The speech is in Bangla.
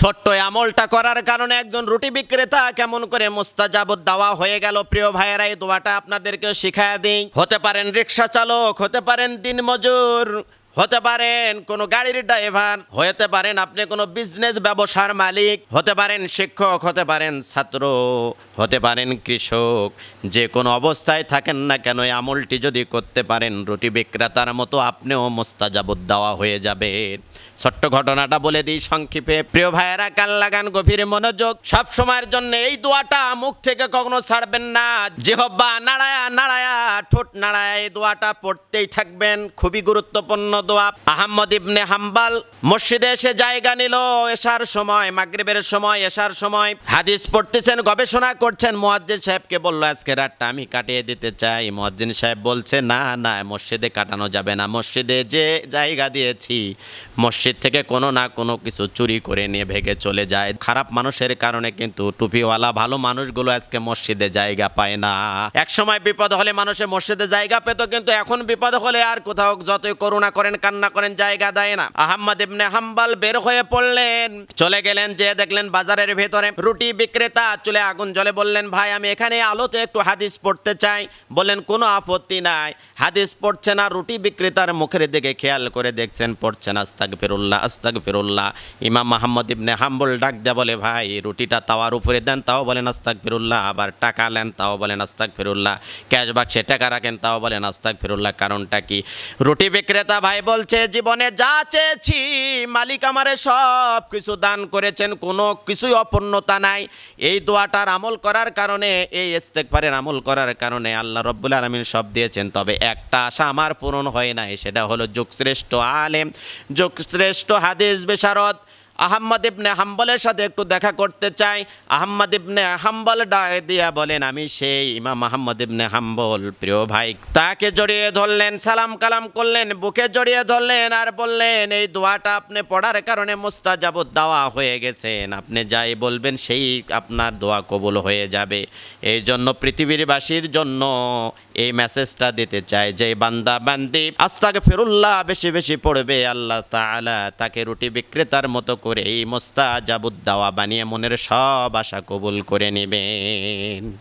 ছোট্ট আমলটা করার কারণে একজন রুটি বিক্রেতা কেমন করে মুস্তাজাবুদ দাওয়া হয়ে গেল। প্রিয় ভাইয়েরা, এই দোয়াটা আপনাদেরকে শিখায়া দিই। হতে পারেন রিক্সা চালক, হতে পারেন দিনমজুর, হতে পারেন কোনো গাড়ির ড্রাইভার, হতে পারেন আপনি কোনো বিজনেস ব্যবসার মালিক, হতে পারেন শিক্ষক, হতে পারেন ছাত্র, হতে পারেন কৃষক। যে কোনো অবস্থায় থাকেন না কেন, এই আমলটি যদি করতে পারেন রুটি বিক্রেতার মতো আপনিও মুস্তাজাবুদ দাওয়া হয়ে যাবে। ছোট্ট ঘটনাটা বলে দিই সংক্ষেপে। প্রিয় ভাইয়েরা, কান লাগান গভীর মনোযোগ। সব সময়ের জন্য এই দোয়াটা মুখ থেকে কখনো ছাড়বেন না। জিহ্বা নাড়ায়া নাড়ায়া, ঠোঁট নাড়ায়া এই দোয়াটা পড়তেই থাকবেন। খুবই গুরুত্বপূর্ণ দোয়া। আহমদ ইবনে হাম্বল মসজিদে এসে জায়গা নিল এশার সময়, মাগরিবের সময়, এশার সময়। হাদিস পড়তেছেন, গবেষণা করছেন। মুয়াজ্জিন সাহেবকে বলল, আজকে রাতটা আমি কাটিয়ে দিতে চাই। মুয়াজ্জিন সাহেব বলছে, না না, মসজিদে কাটানো যাবে না। মসজিদে যে জায়গা দিয়েছি, মসজিদ থেকে কোনো না কোনো কিছু চুরি করে নিয়ে ভেগে চলে যায়। খারাপ মানুষের কারণে কিন্তু টুপিওয়ালা ভালো মানুষগুলো আজকে মসজিদে জায়গা পায় না। এক সময় বিপদ হলে মানুষের মসজিদে জায়গা পেত, কিন্তু এখন বিপদ হলে আর কোথাও যতই করুণা করেন, কান্না করেন, জায়গা দেয় না। আহমদ ইবনে হাম্বল বের হয়ে পড়লেন, চলে গেলেন। যে দেখলেন বাজারের ভেতরে রুটি বিক্রেতা চুলে আগুন জ্বলে। বললেন, ভাই আমি এখানে আলোতে একটু হাদিস পড়তে চাই। বললেন, কোনো আপত্তি নাই। হাদিস পড়ছে না, রুটি বিক্রেতার মুখের দিকে খেয়াল করে দেখছেন, পড়ছেন আস্তাগফিরুল্লাহ আস্তাগফিরুল্লাহ। ইমাম আহমদ ইবনে হাম্বল ডাক দেয়া বলে, ভাই রুটিটা তাওয়ার উপরে দেন, তাও বলেন আস্তাগফিরুল্লাহ। আবার টাকা নেন, তাও বলেন আস্তাগফিরুল্লাহ। ক্যাশ বাক্সে টাকা রাখেন, তাও বলেন আস্তাগফিরুল্লাহ। কারণটা কি? রুটি বিক্রেতা ভাই বলছে, জীবনে যা চেয়েছি মালিক আমারে সব কিছু দান করেছেন, কোনো কিছুই অপূর্ণতা নাই। এই দোয়াটার আমল করার কারণে, এই ইস্তেগফারের আমল করার কারণে আল্লাহ রব্বুল আলামিন সব দিয়েছেন। তবে একটা আশা আমার পূরণ হয় নাই, সেটা হলো যুগশ্রেষ্ঠ আলেম, যুগশ্রেষ্ঠ হাদিস বিশারদ আহমদ ইবনে হাম্বলের সাথে একটু দেখা করতে চাই। আহমদ ইবনে হাম্বল ডাক দিয়া বলেন, আমি সেই ইমাম আহমদ ইবনে হাম্বল। প্রিয় ভাই তাকে জড়িয়ে ধরলেন, সালাম কালাম করলেন, বুকে জড়িয়ে ধরলেন আর বললেন, এই দোয়াটা আপনি পড়ার কারণে মুস্তাজাবুদ দাওয়া হয়ে গেছেন। আপনি যাই বলবেন সেই আপনার দোয়া কবুল হয়ে যাবে। এই জন্য পৃথিবীরবাসীর জন্য এই মেসেজটা দিতে চাই, যে বান্দা বান্দি আস্তাগফিরুল্লাহ বেশি বেশি পড়বে, আল্লাহ তাআলা তাকে রুটি বিক্রেতার মতো করে এই মুস্তাজাবুদ দাওয়া বানিয়ে মনের সব আশা কবুল করে নেবেন।